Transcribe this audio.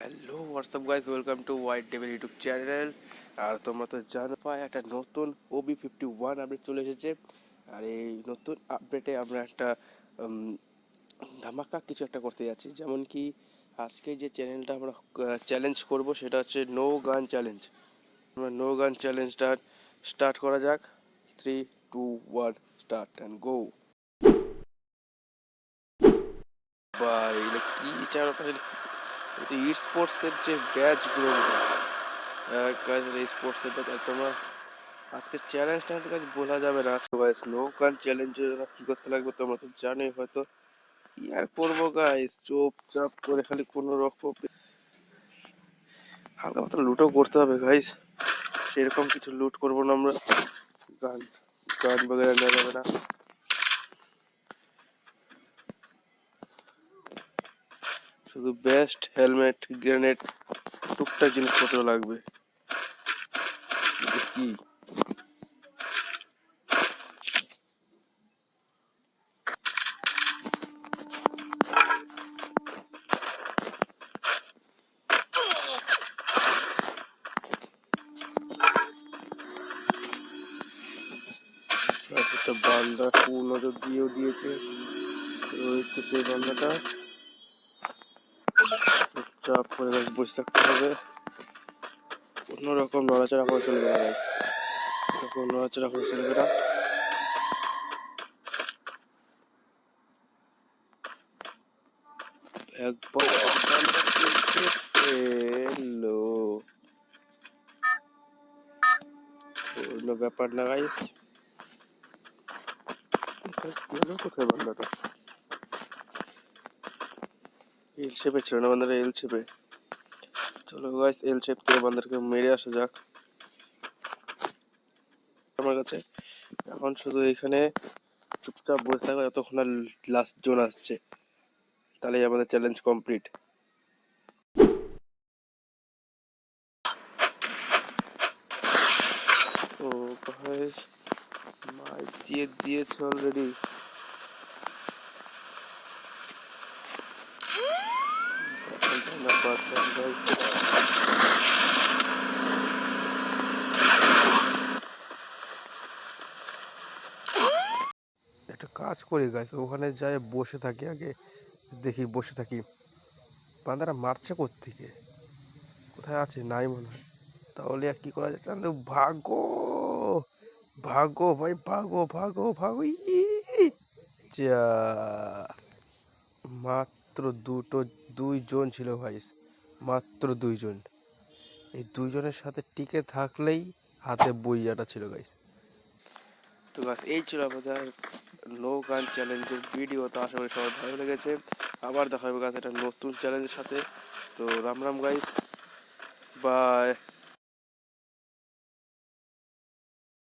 Hello what's up guys, welcome to White Devil YouTube channel. আর তোমরা তো জানো একটা নতুন OB51 আপডেট চলে এসেছে। আর এই নতুন আপডেটে আমরা একটা ধামাকা কিছু একটা করতে যাচ্ছি। যেমন কি আজকে যে চ্যানেলটা আমরা চ্যালেঞ্জ করব সেটা হচ্ছে নো গান চ্যালেঞ্জ। আমরা নো গান চ্যালেঞ্জটা স্টার্ট করা যাক। 3, 2, 1 স্টার্ট অ্যান্ড গো। বা এগুলো কি চ্যানেলটা, ই স্পোর্টসের যে ব্যাচগুলো স্পোর্টসের ব্যাচ। আর তোমরা আজকে চ্যালেঞ্জটা তো কাজ বলা যাবে না। আজকে গাইস নো গান চ্যালেঞ্জের জন্য কি করতে লাগবে তোমরা তো জানোই হয়তো। কি আর করবো গাইস, চুপচাপ করে খালি কোনো রকম হালকা পাতলা লুটও করতে হবে গাইস। সেরকম কিছু লুট করবো না আমরা। গান গান বগেরা নেওয়া যাবে না। শুধু বেস্ট হেলমেট, গ্রেনেড, টুকটাক জিনিসপত্র লাগবে। কি একটা বান্দা নজর দিয়েও দিয়েছে। তো সেই বান্দাটা চুপচাপ করে গাছ বসে থাকতে হবে। কোনো রকম নড়াচড়া করে চলবে না গাছ, কোনো নড়াচড়া করে চলবে না। একবার এলো কোনো ব্যাপার না গাইস। কোথায় বান্দাটা? এল শেপে ছিল না বান্দাটা, এল শেপে। চলো গাইস, এল শেপ থেকে বান্দাটাকে মেরে আসা যাক আমার কাছে। এখন শুধু এখানে চুপচাপ বসে থাকো যতক্ষণ না লাস্ট জোন আসছে, তাহলেই আমাদের চ্যালেঞ্জ কমপ্লিট। ও গাইস, মাইক দিয়ে দিয়েছে অলরেডি। একটা কাজ করি গাইস, ওখানে যাই বসে থাকি আগে, দেখি বসে থাকি বান্দারা মারছে কোত্থেকে, কোথায় আছে নাই মনে হয়। তাহলে আর কি করা যাচ্ছে, ভাগো ভাগো ভাই, ভাগো ভাগো ভাগো। যা, মাত্র দুইজন ছিল ভাই, মাত্র দুইজন। এই দুইজনের সাথে টিকে থাকলেই হাতে বইয়াটা ছিল গাইস। তো গাছ এই ছিল আমাদের নো গান চ্যালেঞ্জের ভিডিও। তো আশা করি সবার ভালো লেগেছে। আবার দেখা হবে গাছ একটা নতুন চ্যালেঞ্জের সাথে। তো রাম রাম গাইস, বাই।